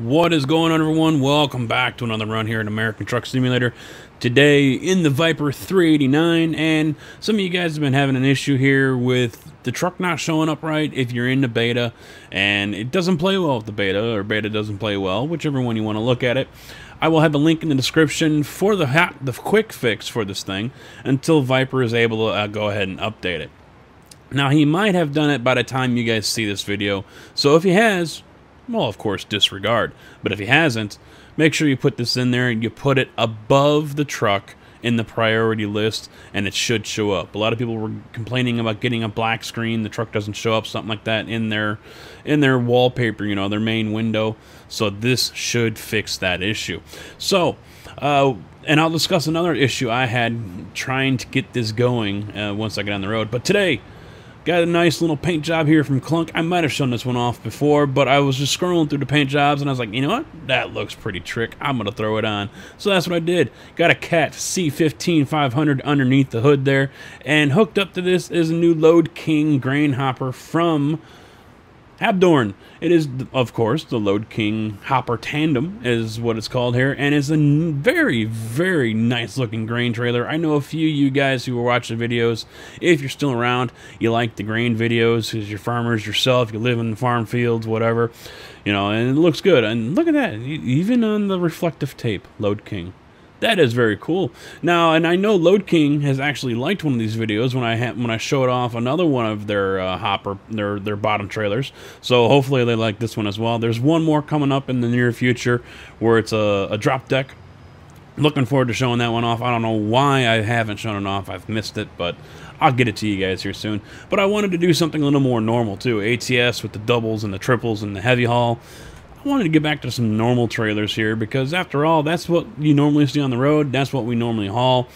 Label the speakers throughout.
Speaker 1: What is going on, everyone? Welcome back to another run here in American Truck Simulator. Today in the Viper 389, and some of you guys have been having an issue here with the truck not showing up right if you're in the beta, and it doesn't play well with the beta, or beta doesn't play well, whichever one you want to look at it. I will have a link in the description for the quick fix for this thing until Viper is able to go ahead and update it. Now, he might have done it by the time you guys see this video, so if he has, well, of course, disregard. But if he hasn't, make sure you put this in there and you put it above the truck in the priority list, and it should show up. A lot of people were complaining about getting a black screen, the truck doesn't show up, something like that in their wallpaper, you know, their main window. So this should fix that issue. So, and I'll discuss another issue I had trying to get this going once I get on the road. But today, got a nice little paint job here from Clunk. I might have shown this one off before, but I was just scrolling through the paint jobs, and I was like, you know what? That looks pretty trick. I'm going to throw it on. So that's what I did. Got a Cat C15500 underneath the hood there, and hooked up to this is a new Lode King grain hopper from Habdorn. It is, of course, the Lode King Hopper Tandem is what it's called here, and it's a very, very nice looking grain trailer. I know a few of you guys who are watching videos, if you're still around, you like the grain videos because you're farmers yourself, you live in the farm fields, whatever, you know, and it looks good. And look at that, even on the reflective tape, Lode King. That is very cool. Now, and I know Lode King has actually liked one of these videos when I showed off another one of their their bottom trailers. So hopefully they like this one as well. There's one more coming up in the near future where it's a drop deck. Looking forward to showing that one off. I don't know why I haven't shown it off. I've missed it, but I'll get it to you guys here soon. But I wanted to do something a little more normal too. ATS with the doubles and the triples and the heavy haul. I wanted to get back to some normal trailers here because, after all, that's what you normally see on the road. That's what we normally haul.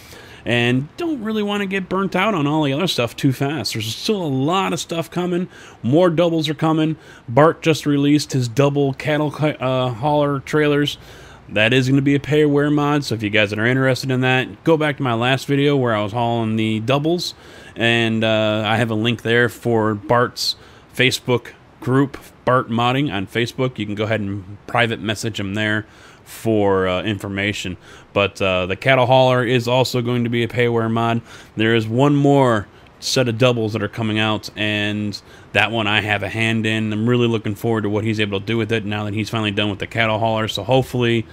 Speaker 1: And don't really want to get burnt out on all the other stuff too fast. There's still a lot of stuff coming. More doubles are coming. Bart just released his double cattle hauler trailers. That is going to be a pay-wear mod, so if you guys are interested in that, go back to my last video where I was hauling the doubles. And I have a link there for Bart's Facebook group, Bart Modding on Facebook. You can go ahead and private message him there for information. But the cattle hauler is also going to be a pay-wear mod. There is one more set of doubles that are coming out, and that one I have a hand in. I'm really looking forward to what he's able to do with it now that he's finally done with the cattle hauler. So hopefully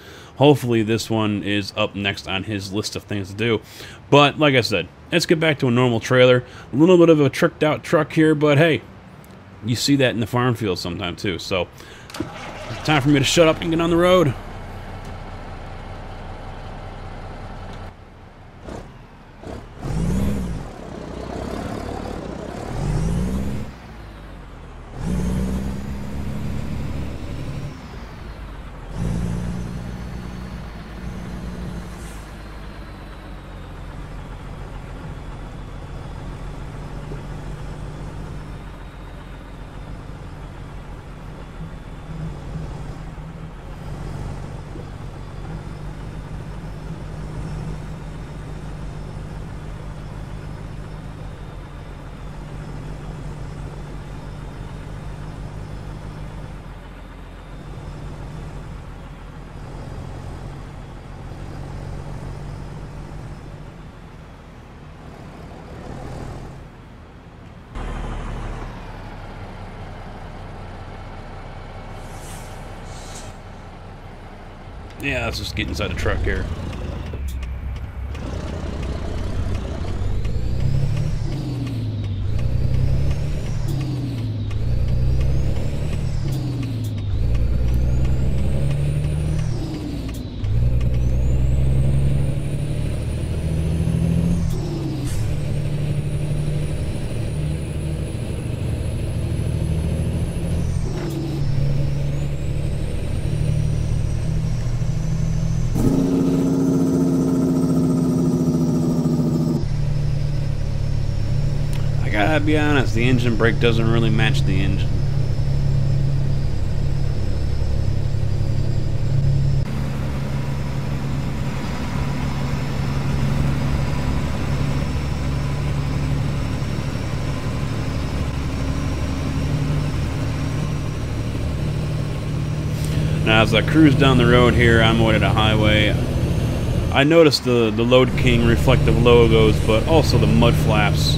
Speaker 1: this one is up next on his list of things to do. But like I said, let's get back to a normal trailer. A little bit of a tricked out truck here, but hey, you see that in the farm field sometime too. So it's time for me to shut up and get on the road. Yeah, let's just get inside the truck here. I gotta be honest, the engine brake doesn't really match the engine. Now, as I cruise down the road here, I'm on a highway. I noticed the Lode King reflective logos, but also the mud flaps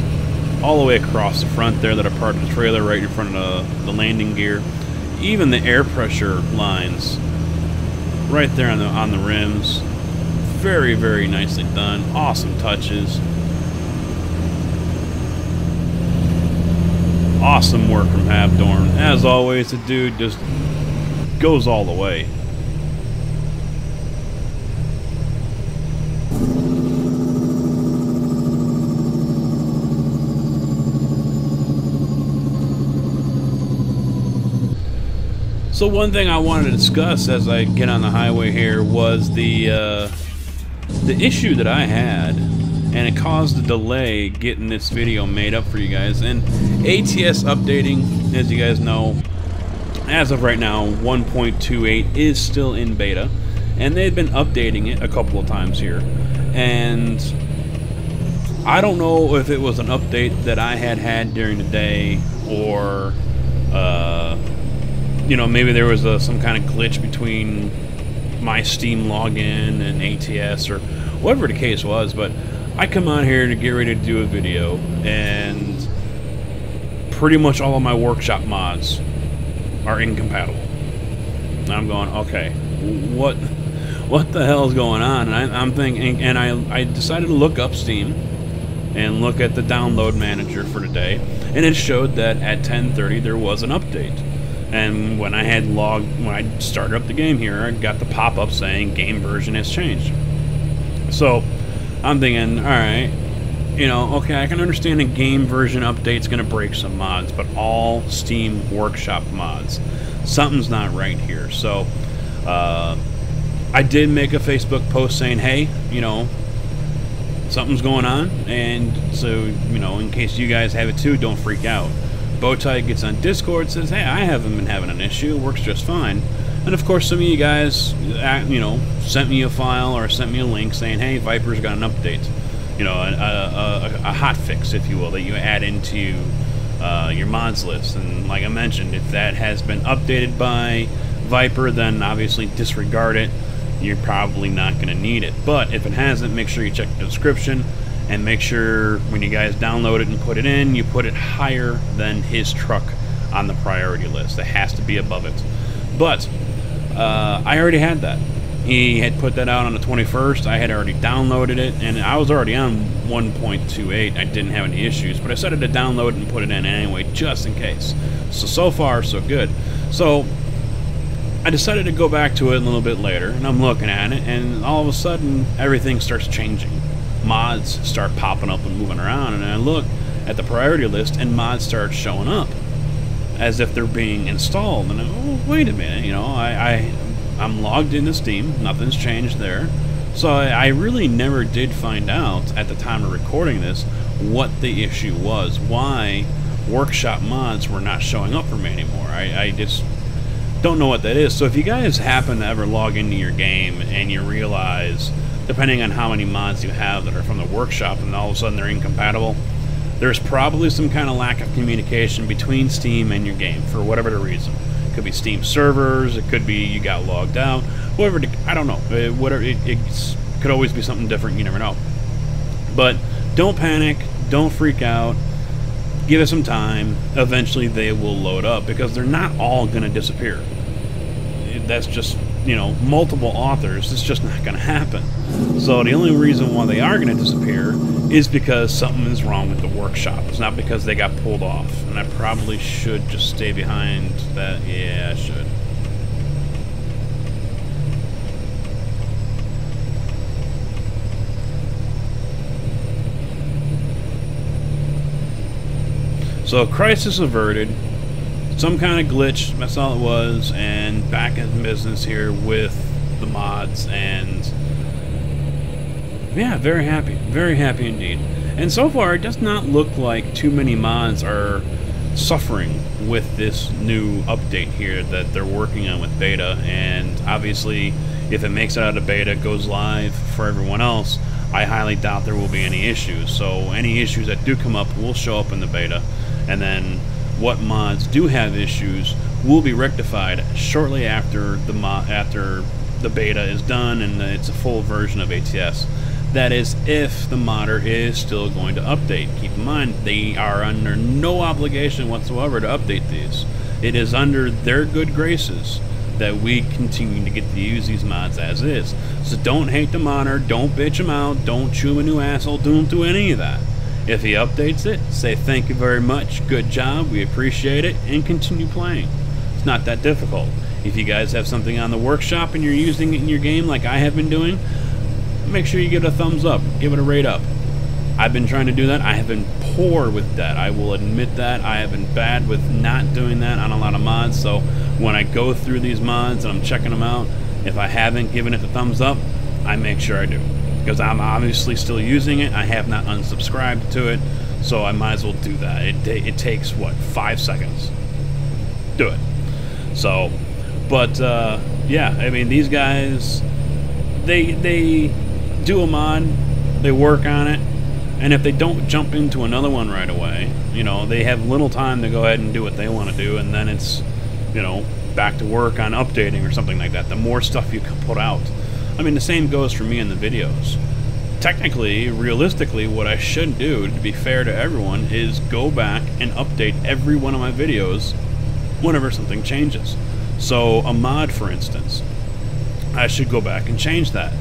Speaker 1: all the way across the front there that are part of the trailer, right in front of the landing gear. Even the air pressure lines right there on the rims. Very, very nicely done. Awesome touches. Awesome work from Habdorn. As always, the dude just goes all the way. So one thing I wanted to discuss as I get on the highway here was the issue that I had, and it caused a delay getting this video made up for you guys. And ATS updating, as you guys know, as of right now, 1.28 is still in beta, and they've been updating it a couple of times here. And I don't know if it was an update that I had during the day, or you know, maybe there was some kind of glitch between my Steam login and ATS, or whatever the case was. But I come on here to get ready to do a video, and pretty much all of my workshop mods are incompatible. And I'm going, okay, what the hell is going on? And I'm thinking, and I decided to look up Steam and look at the download manager for today, and it showed that at 10:30 there was an update. And when I started up the game here, I got the pop-up saying game version has changed. So I'm thinking, all right, you know, okay, I can understand a game version update's going to break some mods, but all Steam Workshop mods, something's not right here. So I did make a Facebook post saying, hey, you know, something's going on, and so, you know, in case you guys have it too, don't freak out. Bowtie gets on Discord, says, hey, I haven't been having an issue, it works just fine. And of course, some of you guys, you know, sent me a file or sent me a link saying, hey, Viper's got an update. You know, a hot fix, if you will, that you add into your mods list. And like I mentioned, if that has been updated by Viper, then obviously disregard it. You're probably not going to need it. But if it hasn't, make sure you check the description. And make sure when you guys download it and put it in, you put it higher than his truck on the priority list. It has to be above it. But I already had that. He had put that out on the 21st. I had already downloaded it, and I was already on 1.28. I didn't have any issues, but I decided to download it and put it in anyway, just in case. So far, so good. So I decided to go back to it a little bit later, and I'm looking at it, and all of a sudden, everything starts changing. Mods start popping up and moving around, and I look at the priority list, and mods start showing up as if they're being installed. And oh, wait a minute, you know, I'm logged into Steam, nothing's changed there. So I really never did find out at the time of recording this what the issue was, why workshop mods were not showing up for me anymore. I just don't know what that is. So if you guys happen to ever log into your game and you realize, depending on how many mods you have that are from the workshop and all of a sudden they're incompatible, there's probably some kind of lack of communication between Steam and your game for whatever the reason. It could be Steam servers, it could be you got logged out, whatever, I don't know. It could always be something different, you never know. But don't panic, don't freak out, give it some time. Eventually they will load up, because they're not all going to disappear. That's just, you know, multiple authors, it's just not going to happen. So the only reason why they are going to disappear is because something is wrong with the workshop. It's not because they got pulled off. And I probably should just stay behind that. Yeah, I should. So crisis averted. Some kind of glitch, that's all it was, and back in business here with the mods, and yeah, very happy indeed. And so far, it does not look like too many mods are suffering with this new update here that they're working on with beta. And obviously, if it makes it out of beta, goes live for everyone else, I highly doubt there will be any issues. So any issues that do come up will show up in the beta, and then what mods do have issues will be rectified shortly after the beta is done and it's a full version of ATS. That is, if the modder is still going to update. Keep in mind, they are under no obligation whatsoever to update these. It is under their good graces that we continue to get to use these mods as is. So don't hate the modder, don't bitch him out, don't chew him a new asshole, don't do any of that. If he updates it, say thank you very much, good job, we appreciate it, and continue playing. It's not that difficult. If you guys have something on the workshop and you're using it in your game like I have been doing, make sure you give it a thumbs up, give it a rate up. I've been trying to do that. I have been poor with that. I will admit that. I have been bad with not doing that on a lot of mods. So when I go through these mods and I'm checking them out, if I haven't given it the thumbs up, I make sure I do. Because I'm obviously still using it. I have not unsubscribed to it. So I might as well do that. It takes, what, 5 seconds? Do it. So, but, yeah, I mean, these guys, they do a mod, they work on it, and if they don't jump into another one right away, you know, they have little time to go ahead and do what they want to do, and then it's, you know, back to work on updating or something like that. The more stuff you can put out. I mean, the same goes for me in the videos. Technically, realistically, what I should do, to be fair to everyone, is go back and update every one of my videos whenever something changes. So, a mod, for instance, I should go back and change that.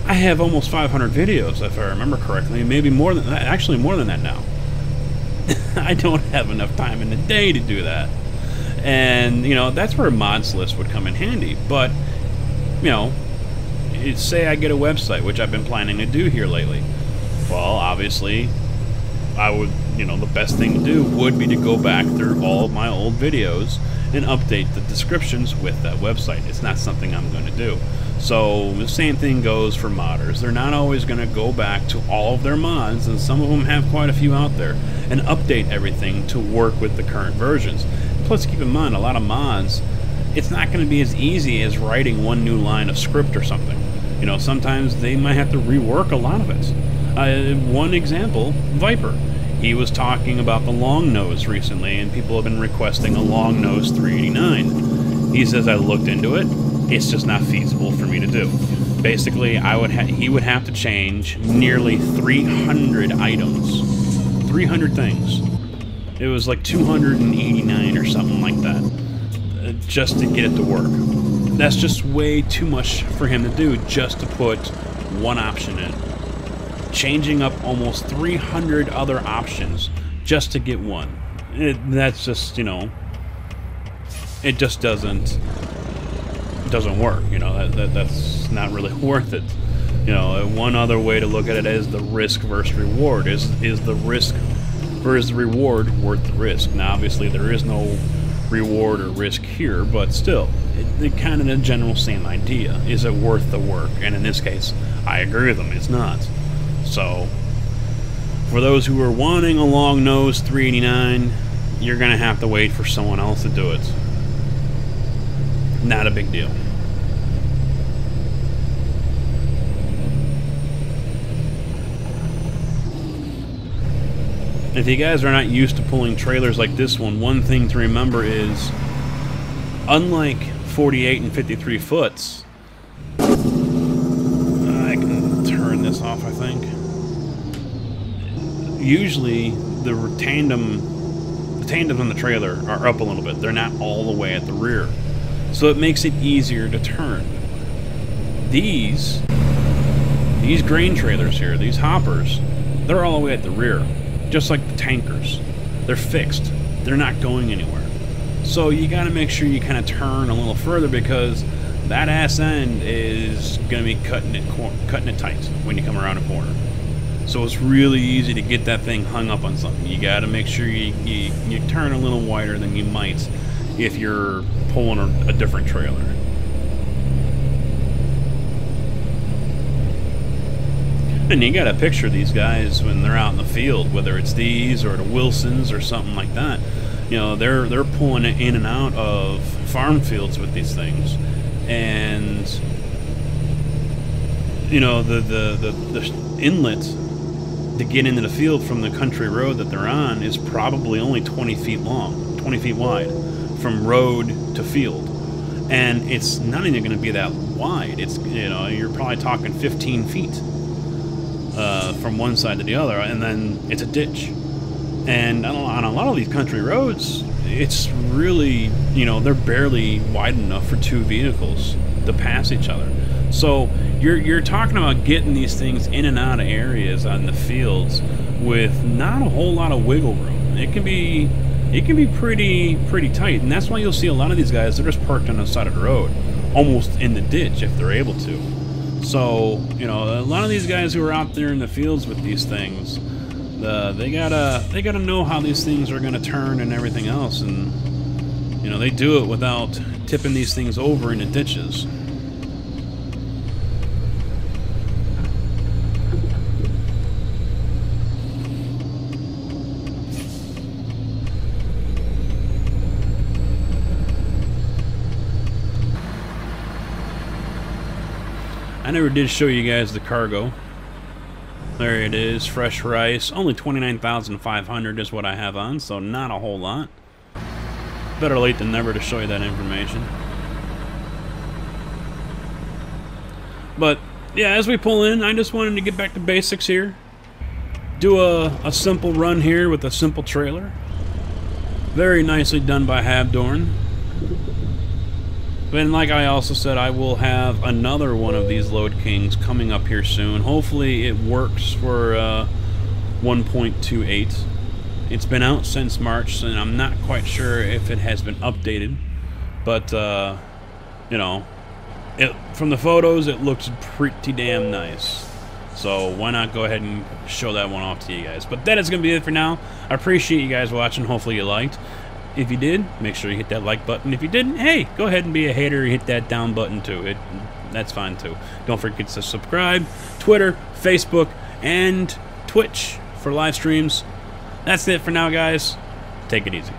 Speaker 1: I have almost 500 videos, if I remember correctly, maybe more than that, actually more than that now. I don't have enough time in the day to do that. And, you know, that's where a mods list would come in handy. But, you know, say I get a website, which I've been planning to do here lately. Well, obviously, I would, you know, the best thing to do would be to go back through all of my old videos and update the descriptions with that website. It's not something I'm going to do. So the same thing goes for modders. They're not always going to go back to all of their mods, and some of them have quite a few out there, and update everything to work with the current versions. Plus, keep in mind, a lot of mods, it's not going to be as easy as writing one new line of script or something. You know, sometimes they might have to rework a lot of it. One example, Viper. He was talking about the long nose recently, and people have been requesting a long nose 389. He says, I looked into it. It's just not feasible for me to do. Basically, he would have to change nearly 300 items. 300 things. It was like 289 or something like that, just to get it to work. That's just way too much for him to do just to put one option in. Changing up almost 300 other options just to get one. That's just, you know, it just doesn't work. You know, that's not really worth it. You know, one other way to look at it is the risk versus reward. Is the risk versus the reward worth the risk? Now, obviously, there is no reward or risk here, but still, it kind of the general same idea. Is it worth the work? And in this case, I agree with them. It's not. So, for those who are wanting a long nose 389, you're going to have to wait for someone else to do it. Not a big deal. If you guys are not used to pulling trailers like this one thing to remember is, unlike 48 and 53 foots, I can turn this off, I think. Usually, the tandems on the trailer are up a little bit. They're not all the way at the rear. So it makes it easier to turn. These grain trailers here, these hoppers, they're all the way at the rear. Just like the tankers. They're fixed. They're not going anywhere. So you got to make sure you kind of turn a little further, because that ass end is going to be cutting it tight when you come around a corner. So it's really easy to get that thing hung up on something. You got to make sure you turn a little wider than you might if you're pulling a different trailer. And you gotta picture these guys when they're out in the field, whether it's these or the Wilsons or something like that. You know, they're pulling it in and out of farm fields with these things, and you know the inlet to get into the field from the country road that they're on is probably only 20 feet long, 20 feet wide, from road to field. And it's not even going to be that wide. It's, you know, you're probably talking 15 feet from one side to the other, and then it's a ditch. And on a lot of these country roads, it's really, you know, they're barely wide enough for two vehicles to pass each other. So you're talking about getting these things in and out of areas on the fields with not a whole lot of wiggle room. It can be pretty tight, and that's why you'll see a lot of these guys, they're just parked on the side of the road, almost in the ditch if they're able to. So, you know, a lot of these guys who are out there in the fields with these things, they gotta know how these things are gonna turn and everything else, and you know, they do it without tipping these things over into ditches. I never did show you guys the cargo. There it is, fresh rice. Only 29,500 is what I have on, so not a whole lot. Better late than never to show you that information. But yeah, as we pull in, I just wanted to get back to basics here. Do a simple run here with a simple trailer. Very nicely done by Habdorn. But like I also said, I will have another one of these Lode Kings coming up here soon. Hopefully it works for 1.28. It's been out since March, and I'm not quite sure if it has been updated. But, you know, from the photos, it looks pretty damn nice. So why not go ahead and show that one off to you guys. But that is going to be it for now. I appreciate you guys watching. Hopefully you liked. If you did, make sure you hit that like button. If you didn't, hey, go ahead and be a hater and hit that down button too. That's fine too. Don't forget to subscribe. Twitter, Facebook, and Twitch for live streams. That's it for now, guys. Take it easy.